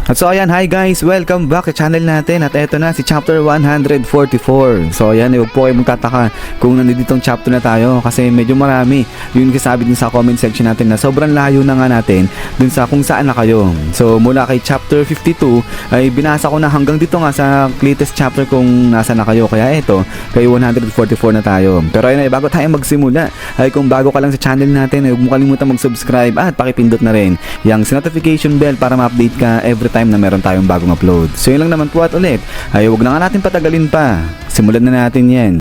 At so ayan, hi guys, welcome back sa channel natin. At eto na si chapter 144. So ayan, huwag po kayo magtataka kung nanditong chapter na tayo, kasi medyo marami yung kasabi din sa comment section natin na sobrang layo na nga natin dun sa kung saan na kayo. So mula kay chapter 52 ay binasa ko na hanggang dito nga sa latest chapter kung nasa na kayo. Kaya eto, kay 144 na tayo. Pero ayun, bago tayo magsimula, ay kung bago ka lang sa channel natin, ay huwag mo kalimutan mag-subscribe at pakipindot na rin yung notification bell para ma-update ka every time na meron tayong bagong upload. So yun lang naman po, at ulit ay huwag na nga natin patagalin pa. Simulan na natin yan.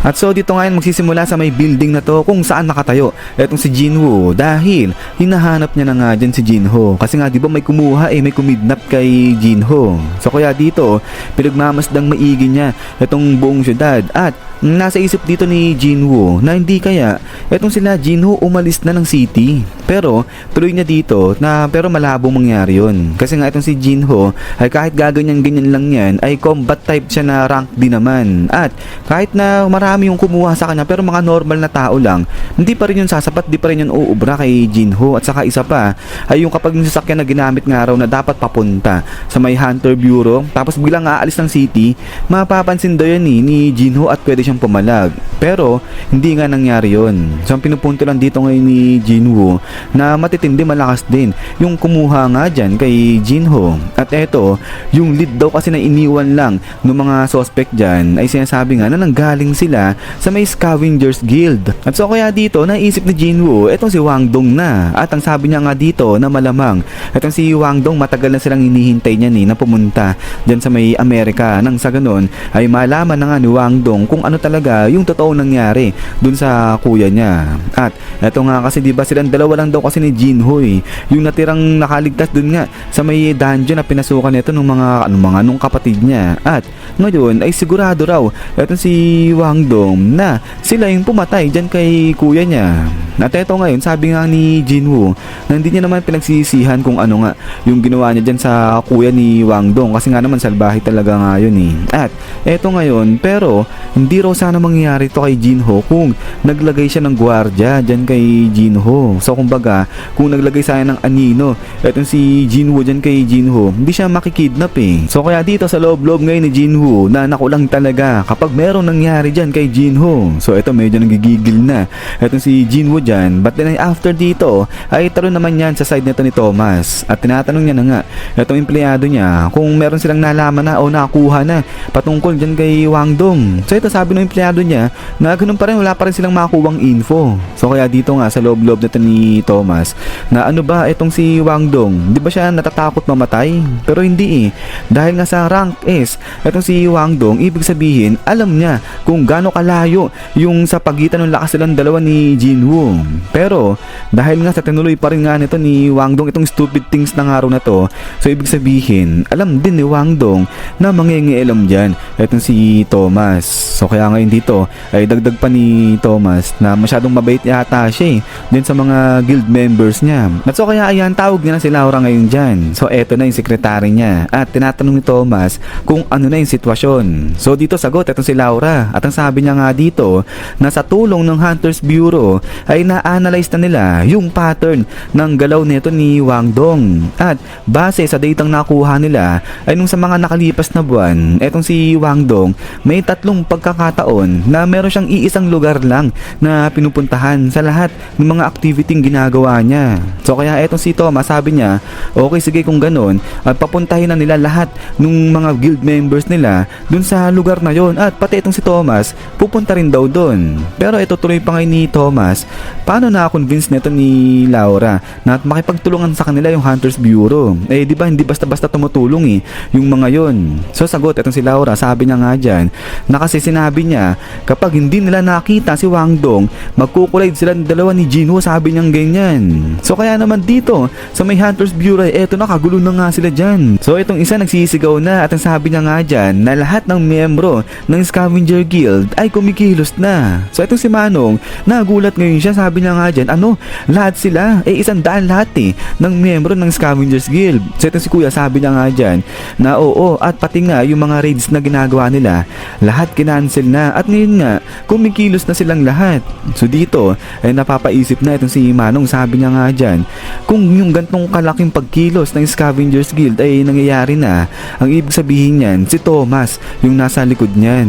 At so dito ngayon magsisimula sa may building na to kung saan nakatayo etong si Jinwoo, dahil hinahanap niya na nga dyan si Jinho. Kasi nga diba may kumuha may kumidnap kay Jinho. So kaya dito pinagmamasdang maigi niya etong buong syudad. At nasa isip dito ni Jinwoo na hindi kaya etong sila Jinho umalis na ng city. Pero tuloy niya dito na pero malabong mangyari yun. Kasi nga itong si Jinho ay kahit gaganyan-ganyan lang yan ay combat type siya na rank din naman. At kahit na marami yung kumuha sa kanya pero mga normal na tao lang, hindi pa rin yun sasapat, di pa rin yun uubra kay Jinho. At saka isa pa ay yung kapag yung sasakyan na ginamit nga raw na dapat papunta sa may Hunter Bureau tapos biglang aalis ng city, mapapansin daw yan ni Jinho at pwede siyang pumalag. Pero hindi nga nangyari yun. So ang pinupunto lang dito ngayon ni Jinwoo na matitindi, malakas din yung kumuha nga dyan kay Jinho. At eto, yung lead daw kasi na iniwan lang ng mga suspect dyan ay sinasabi nga na nanggaling sila sa may Scavengers Guild. At so kaya dito naisip ni Jinwoo etong si Wang Dong na. At ang sabi niya nga dito na malamang etong si Wang Dong matagal na silang hinihintay niya na pumunta dyan sa may Amerika, nang sa ganun ay malaman na nga ni Wang Dong kung ano talaga yung totoong nangyari dun sa kuya niya. At eto nga kasi diba silang dalawa lang daw kasi ni Jinho yung natirang nakaligtas dun nga sa may dungeon na pinasukan nito ng mga nung kapatid niya. At ngayon ay sigurado raw etong si Wang Dong na sila yung pumatay dyan kay kuya niya. At eto ngayon sabi nga ni Jinwoo na hindi niya naman pinagsisihan kung ano nga yung ginawa niya dyan sa kuya ni Wang Dong, kasi nga naman salbahe talaga nga yun At eto ngayon, pero hindi raw sana mangyayari to kay Jinho kung naglagay siya ng gwardiya dyan kay Jinho. So kumbaga, kung naglagay sana ng anino etong si Jinwoo dyan kay Jinho, hindi siya makikidnap So kaya dito sa loob-loob ngayon ni Jinwoo na nakulang talaga kapag merong nangyari dyan kay Jinho. So eto medyo nagigigil na etong si Jinwoo dyan. But then after dito ay taro naman yan sa side nito ni Thomas. At tinatanong niya na nga etong empleyado niya kung meron silang nalaman na o nakuha na patungkol dyan kay Wang Dong. So ito sabi ng empleyado niya na ganun pa rin, wala pa rin silang makuwang info. So kaya dito nga sa loob-loob nito ni Thomas na ano ba itong si Wang Dong, di ba siya natatakot mamatay? Pero hindi dahil nga sa rank S itong si Wang Dong, ibig sabihin alam niya kung gaano kalayo yung sa pagitan ng lakas silang dalawa ni Jinwoo. Pero dahil nga sa tinuloy pa rin nga nito ni Wang Dong itong stupid things na araw na to, so ibig sabihin alam din ni Wang Dong na mangingialam dyan itong si Thomas. So kaya ngayon dito ay dagdag pa ni Thomas na masyadong mabait yata siya din sa mga guild members niya. At so kaya ayan, tawag niya na si Laura ngayon dyan. So eto na yung sekretary niya at tinatanong ni Thomas kung ano na yung sitwasyon. So dito sagot etong si Laura, at ang sabi niya nga dito na sa tulong ng Hunters Bureau ay na-analyze na nila yung pattern ng galaw nito ni Wang Dong. At base sa datang nakuha nila ay nung sa mga nakalipas na buwan, etong si Wang Dong may 3 pagkakataon na meron siyang iisang lugar lang na pinupuntahan sa lahat ng mga activity ginagawa niya. So kaya etong si Thomas sabi niya, okay sige kung ganun, at papuntahin na nila lahat ng mga guild members nila dun sa lugar na yon. At pati etong si Thomas pupunta rin daw dun. Pero ito tuloy pa ngayon ni Thomas, paano na-convince nito ni Laura na makipagtulungan sa kanila yung Hunters Bureau? Di ba hindi basta-basta tumutulong yung mga yon. So sagot etong si Laura, sabi niya nga dyan na kasi sinabi sabi niya, kapag hindi nila nakita si Wang Dong, magkukulide sila ng dalawa ni Jinho, sabi niyang ganyan. So kaya naman dito sa may Hunter's Bureau, eto na, kagulo na nga sila dyan. So itong isa nagsisigaw na at ang sabi niya nga dyan na lahat ng miyembro ng Scavenger Guild ay kumikilos na. So itong si Manong, nagulat ngayon siya, sabi niya nga dyan, ano, lahat sila, 100 lahat ng miyembro ng Scavengers Guild. So itong si Kuya, sabi niya nga dyan na oo, at pati nga yung mga raids na ginagawa nila, lahat kinancel na at ngayon nga kumikilos na silang lahat. So dito ay napapaisip na itong si Manong, sabi niya nga dyan, kung yung gantong kalaking pagkilos ng Scavengers Guild ay nangyayari na, ang ibig sabihin niyan si Thomas yung nasa likod niyan.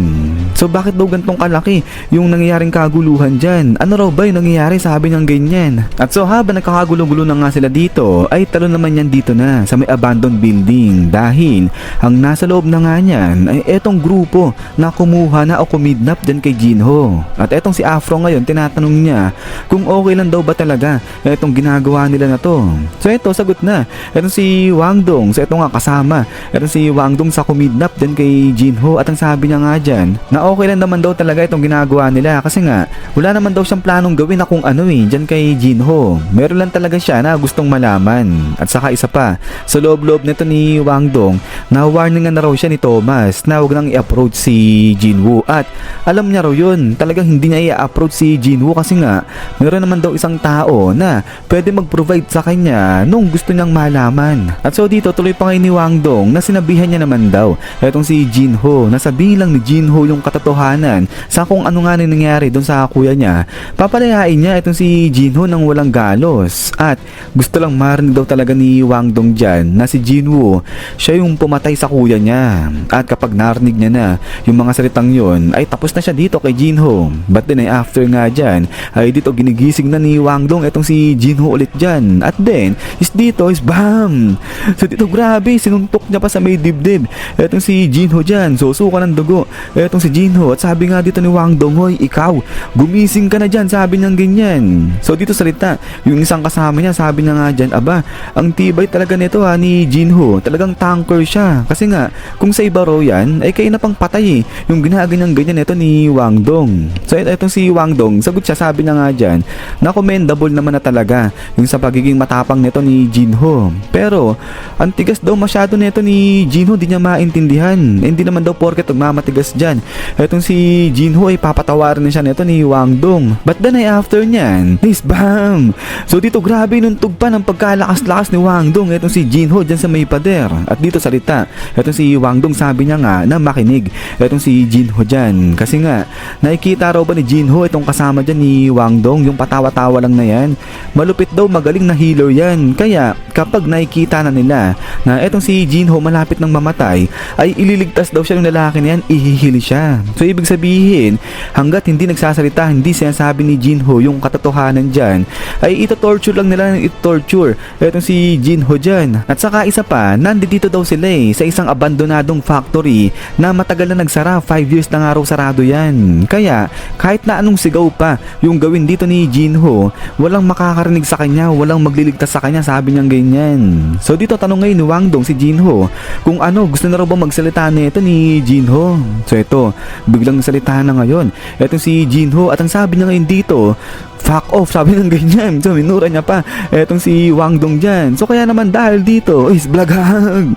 So bakit daw gantong kalaki yung nangyayaring kaguluhan dyan? Ano raw ba yung nangyayari, sabi niyang ganyan. At so habang nagkakagulo-gulo na nga sila dito, ay talo naman yan dito na sa may abandoned building dahil ang nasa loob na nga niyan ay etong grupo na kumuha na o kumidnap dyan kay Jinho. At etong si Afro ngayon, tinatanong niya kung okay lang daw ba talaga etong ginagawa nila na to. So eto, sagot na etong si Wang Dong. So eto nga kasama etong si Wang Dong sa kumidnap dyan kay Jinho at ang sabi niya nga dyan na okay lang naman daw talaga itong ginagawa nila kasi nga wala naman daw siyang planong gawin na kung ano dyan kay Jinho. Meron lang talaga siya na gustong malaman. At saka isa pa, sa loob-loob nito ni Wang Dong, na warningan na raw siya ni Thomas na huwag nang i-approach si Jinwoo. At alam niya raw yun, talagang hindi niya i-approach si Jinwoo kasi nga meron naman daw isang tao na pwede mag-provide sa kanya nung gusto niyang malaman. At so dito tuloy pa ngayon ni Wang Dong na sinabihan niya naman daw etong si Jinho, nasabihin lang ni Jinho yung katotohanan sa kung ano nga nangyari doon sa kuya niya. Papalayain niya itong si Jinho nang walang galos at gusto lang marinig daw talaga ni Wang Dong dyan na si Jinwoo siya yung pumatay sa kuya niya. At kapag narinig niya na yung mga salitang yon ay tapos na siya dito kay Jinho. But then ay after nga dyan ay dito ginigising na ni Wang Dong etong si Jinho ulit dyan. At then is dito is BAM! So dito grabe, sinuntok niya pa sa may dibdib etong si Jinho dyan. So suka ng dugo etong si Jinho at sabi nga dito ni Wang Dong, hoy ikaw, gumising ka na dyan, sabi niyang ganyan. So dito salita yung isang kasama niya, sabi niya nga dyan, aba, ang tibay talaga nito ni Jinho, talagang tanker siya. Kasi nga, kung sa iba raw yan, ay kayo na pang patay yung ginaganyang ganyan ito ni Wang Dong. So itong si Wang Dong, sagot siya, sabi niya nga dyan, na commendable naman na talaga yung sa pagiging matapang nito ni Jinho. Pero, ang tigas daw masyado nito ni Jinho, di niya maintindihan. Hindi naman daw porket magmamatigas dyan. Itong si Jinho ay papatawarin na siya nito ni Wang Dong. But then ay after niyan, is BAM! So dito grabe nung tugpa ng pagkalakas-lakas ni Wang Dong etong si Jinho dyan sa may pader. At dito salita etong si Wang Dong, sabi niya nga na makinig etong si Jinho dyan. Kasi nga nakikita raw ba ni Jinho itong kasama dyan ni Wang Dong, yung patawa-tawa lang na yan, malupit daw, magaling na healer yan. Kaya kapag nakikita na nila na etong si Jinho malapit ng mamatay, ay ililigtas daw siya ng lalaki na yan, ihihili siya. So ibig sabihin, hanggat hindi nagsasalita, hindi sinasabi ni Jinho yung katotohanan dyan, ay ito-torture lang nila ng ito-torture etong si Jinho dyan. At saka isa pa, nandito daw sila sa isang abandonadong factory na matagal na nagsara, 5 years na nga raw sarado yan. Kaya kahit na anong sigaw pa yung gawin dito ni Jinho, walang makakarinig sa kanya, walang magliligtas sa kanya, sabi niyang ganyan. So dito tanong ngayon ni Wang Dong si Jinho kung ano, gusto na raw ba magsalita nito ni Jinho. So ito, biglang salita na ngayon etong si Jinho at ang sabi niya ngayon dito, fuck off, sabi ng ganyan. So minura niya pa etong si Wang Dong dyan. So kaya naman dahil dito is blagag.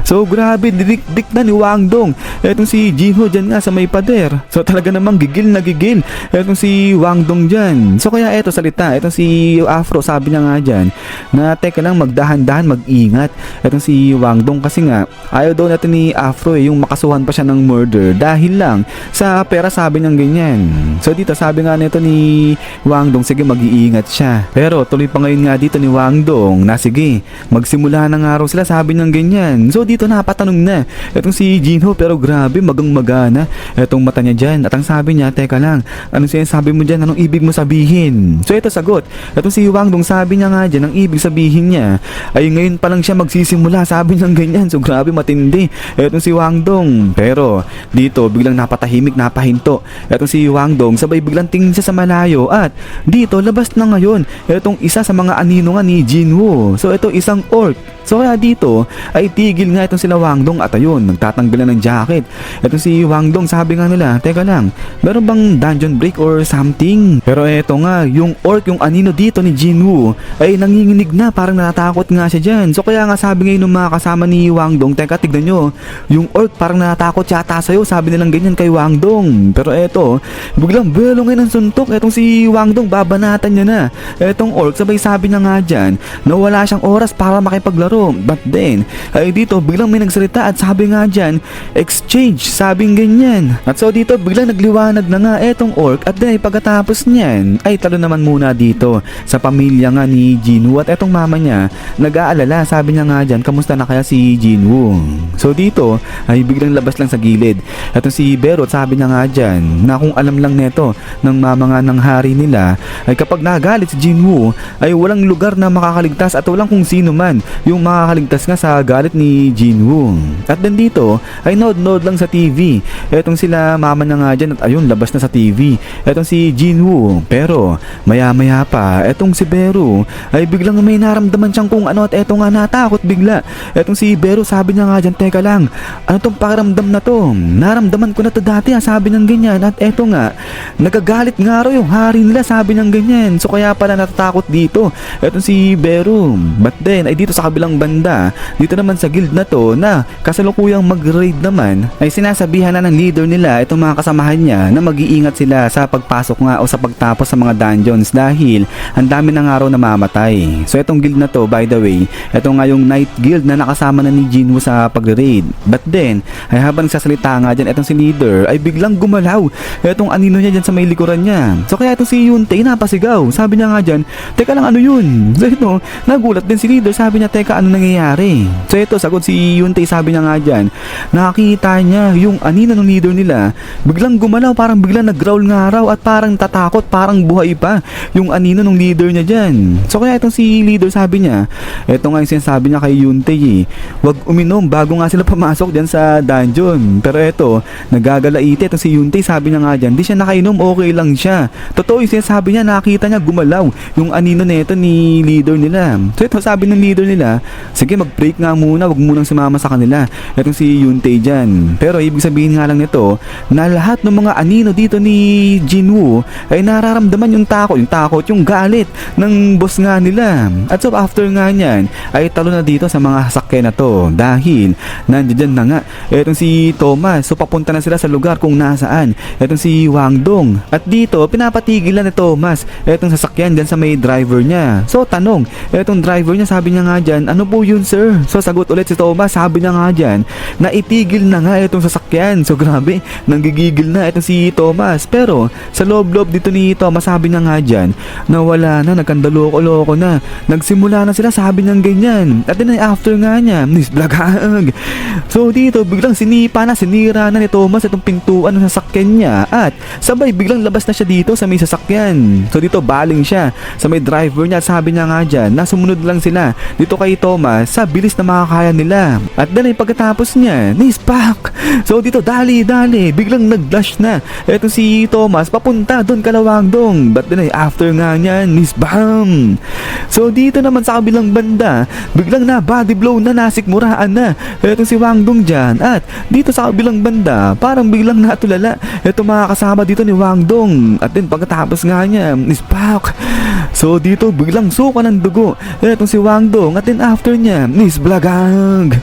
So grabe, didik-dik na ni Wang Dong etong si Jinho dyan nga sa may pader. So talaga namang gigil na gigil etong si Wang Dong dyan. So kaya eto salita etong si Afro, sabi niya nga dyan na teka lang, magdahan-dahan, mag-ingat etong si Wang Dong kasi nga ayaw daw natin ni Afro yung makasuhan pa siya ng murder dahil lang sa pera, sabi niyang ganyan. So dito sabi nga nito ni Wang Dong, sige, mag-iingat siya. Pero tuloy pa ngayon nga dito ni Wang Dong na sige, magsimula na nga raw sila, sabi niyang ganyan. So dito napatanong na etong si Jinho, pero grabe, magang-magana etong mata niya dyan. At ang sabi niya, teka lang, anong sinasabi mo dyan, anong ibig mo sabihin? So ito sagot etong si Wang Dong, sabi niya nga dyan, ang ibig sabihin niya ay ngayon pa lang siya magsisimula, sabi niyang ganyan. So grabe, matindi etong si Wang Dong. Pero dito biglang napatahimik, napahinto etong si Wang Dong, sabay biglang tingin siya sa malayo at dito labas na ngayon etong isa sa mga anino nga ni Jinwoo. So ito isang orc. So kaya dito ay tigil nga itong sila Wang Dong at ayun, nagtatanggal na ng jacket. Itong si Wang Dong sabi nga nila, teka lang, meron bang dungeon break or something? Pero eto nga, yung orc, yung anino dito ni Jinwoo ay nanginginig na, parang natatakot nga siya dyan. So kaya nga sabi ngayon ng mga kasama ni Wang Dong, teka tignan nyo, yung orc parang natatakot yata sa'yo, sabi nilang ganyan kay Wang Dong. Pero eto, biglang belo ngayon ng suntok, etong si Wang Dong babanatan niya na. Etong orc, sabay sabi niya nga dyan, na wala siyang oras para makipaglaro. But then, ay dito biglang may nagsalita at sabi nga dyan, exchange, sabing ganyan. At so dito biglang nagliwanag na nga etong orc at then pagkatapos niyan, ay talo naman muna dito sa pamilya nga ni Jinwoo at etong mama niya, nag-aalala, sabi niya nga dyan, kamusta na kaya si Jinwoo? So dito, ay biglang labas lang sa gilid. Etong si Berot, sabi niya nga dyan, na kung alam lang neto ng mama nga ng hari nila, ay kapag nagalit si Jinwoo, ay walang lugar na makakaligtas at walang kung sino man yung makakaligtas nga sa galit ni Jinwoo. At then dito ay nood lang sa TV. Etong sila mama na nga dyan at ayun labas na sa TV. Etong si Jinwoo. Pero maya pa etong si Beru ay biglang may naramdaman siyang kung ano at eto nga natakot bigla. Etong si Beru sabi niya nga dyan, teka lang, ano tong pakiramdam na to? Naramdaman ko na to dati sabi niyang ganyan. At eto nga, nagagalit nga raw yung hari nila, sabi niyang ganyan. So kaya pala natatakot dito etong si Beru. But then ay dito sa kabilang banda, dito naman sa guild na to na kasalukuyang mag-raid naman, ay sinasabihan na ng leader nila itong mga kasamahan niya na mag-iingat sila sa pagpasok nga o sa pagtapos sa mga dungeons dahil ang dami na nga raw namamatay. So itong guild na to, by the way, ito nga yung night guild na nakasama na ni Jinwoo sa pag-raid. But then ay habang nagsasalita nga dyan, itong si leader ay biglang gumalaw itong anino niya dyan sa may likuran niya. So kaya itong si Yuntei napasigaw, sabi niya nga dyan, teka lang, ano yun? So ito, nagulat din si leader, sabi niya, teka, ano nangyayari? So ito, sagot si Yuntei, sabi niya nga dyan, nakakita niya yung anino ng leader nila biglang gumalaw, parang biglang nag-growl nga raw at parang tatakot, parang buhay pa yung anino ng leader niya dyan. So kaya itong si leader, sabi niya, ito nga yung sinasabi niya kay Yuntei, wag uminom bago nga sila pumasok dyan sa dungeon. Pero ito, nagagalaite itong si Yuntei, sabi niya nga dyan, di siya nakainom, okay lang siya. Totoo yung sinasabi niya, nakita niya gumalaw yung anino nito ni leader nila. So ito, sabi ng leader nila, sige mag-break nga muna, wag munang sumama sa kanila etong si Yuntei dyan. Pero ibig sabihin nga lang nito na lahat ng mga anino dito ni Jinwoo ay nararamdaman yung takot, yung galit ng boss nga nila. At so after nga nyan ay talo na dito sa mga sasakyan na to dahil nandiyan na nga etong si Thomas. So papunta na sila sa lugar kung nasaan etong si Wang Dong. At dito pinapatigilan ni Thomas etong sasakyan dyan sa may driver niya. So tanong, etong driver niya, sabi niya nga dyan, ano po yun sir? So sagot ulit si Thomas, sabi niya nga dyan, na itigil na nga itong sasakyan. So grabe, nanggigigil na itong si Thomas. Pero sa loob-loob dito ni Thomas, sabi niya nga dyan, na wala na, nagkandaloko-loko na. Nagsimula na sila, sabi niya ganyan. At then after nga niya, nisblagag. So dito, biglang sinira na ni Thomas itong pintuan ng sasakyan niya. At sabay, biglang labas na siya dito sa may sasakyan. So dito, baling siya sa may driver niya. At sabi niya nga dyan, na sumunod lang sila dito kay Thomas sa bilis na makakaya nila. At then ay pagkatapos niya, nispak. So dito, dali, biglang nag-dash na eto si Thomas papunta doon kala Wang Dong. But then ay after nga niya, nisbam. So dito naman sa kabilang banda, biglang na body blow na, nasikmuraan na eto si Wang Dong dyan. At dito sa kabilang banda, parang biglang natulala eto mga kasama dito ni Wang Dong. At then pagkatapos nga niya, nispak. So dito biglang suka ng dugo etong si Wang Dong. At then after niya, nisblagag.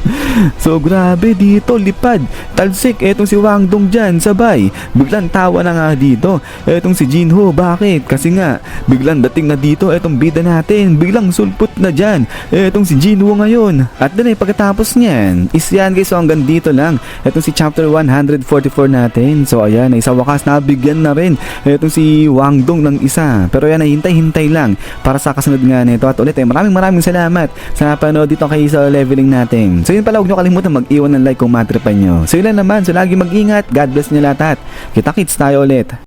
So grabe dito, lipad, talsik etong si Wang Dong dyan. Sabay, biglang tawa na nga dito etong si Jinwoo. Bakit? Kasi nga, biglang dating na dito etong bida natin. Biglang sulpot na dyan etong si Jinwoo ngayon. At then ay pagkatapos niyan, is yan guys, so hanggang dito lang etong si chapter 144 natin. So ayan, ay sa wakas nabigyan na rin etong si Wang Dong ng isa. Pero yan ay hintay-hintay lang para sa kasunod nga nito. At ulit ay maraming salamat sa panood dito kay sa leveling natin. So yun pala, huwag nyo kalimutan mag-iwan ng like kung matripan nyo. So yun lang naman, so lagi mag-ingat, God bless nyo lahat. Kita-kits tayo ulit.